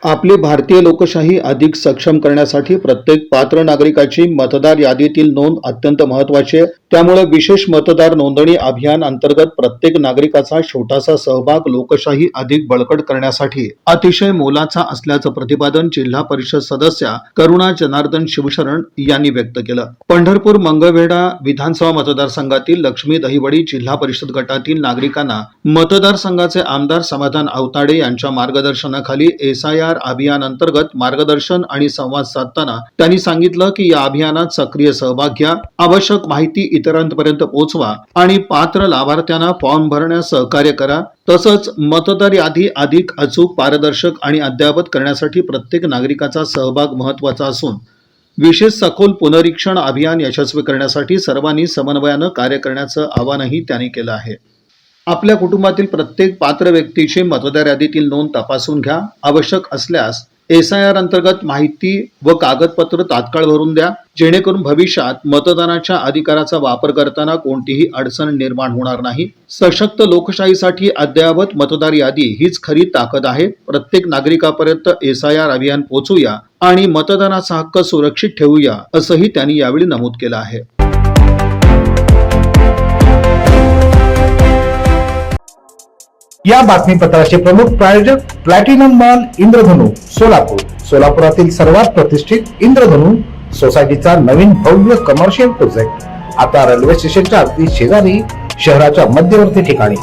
आपली भारतीय लोकशाही अधिक सक्षम करण्यासाठी प्रत्येक पात्र नागरिकाची मतदार यादीतील नोंद अत्यंत महत्त्वाची आहे। त्यामुळे विशेष मतदार नोंदणी अभियान अंतर्गत प्रत्येक नागरिकाचा छोटासा सहभाग लोकशाही अधिक बळकट करण्यासाठी अतिशय मोलाचा असल्याचं प्रतिपादन जिल्हा परिषद सदस्या करुणा जनार्दन शिवशरण यांनी व्यक्त केलं। पंढरपूर मंगळवेढा विधानसभा मतदारसंघातील लक्ष्मी दहिवडी जिल्हा परिषद गटातील नागरिकांना मतदारसंघाचे आमदार समाधान आवताडे यांच्या मार्गदर्शनाखाली SIR अभियान अंतर्गत मार्गदर्शन आणि संवाद साधताना त्यांनी सांगितलं की या अभियानात सक्रिय सहभाग घ्या, आवश्यक माहिती इतरांपर्यंत पोहोचवा आणि पात्र लाभार्थ्यांना फॉर्म भरण्यास सहकार्य करा। तसंच मतदार यादी अधिक अचूक, पारदर्शक आणि अद्ययावत करण्यासाठी प्रत्येक नागरिकाचा सहभाग महत्त्वाचा असून विशेष सखोल पुनरीक्षण अभियान यशस्वी करण्यासाठी सर्वांनी समन्वयानं कार्य करण्याचं आवाहनही त्यांनी केलं आहे। आपल्या कुटुंबातील प्रत्येक पात्र व्यक्तीची मतदार यादीतील नोंद तपासून घ्या। आवश्यक असल्यास SIR अंतर्गत माहिती व कागदपत्र तात्काळ भरून द्या, जेणेकरून भविष्यात मतदानाच्या अधिकाराचा वापर करताना कोणतीही अडचण निर्माण होणार नाही। सशक्त लोकशाहीसाठी अद्ययावत मतदार यादी हीच खरी ताकद आहे। प्रत्येक नागरिकापर्यंत SIR अभियान पोहोचूया आणि मतदानाचा हक्क सुरक्षित ठेवूया, असंही त्यांनी यावेळी नमूद केलं आहे। या बातमीपत्राचे प्रमुख प्रायोजक प्लॅटिनम मॉल इंद्रधनु सोलापूर। सोलापुरातील सर्वात प्रतिष्ठित इंद्रधनु सोसायटीचा नवीन भव्य कमर्शियल प्रोजेक्ट आता रेल्वे स्टेशनच्या अगदी शेजारी शहराच्या मध्यवर्ती ठिकाणी।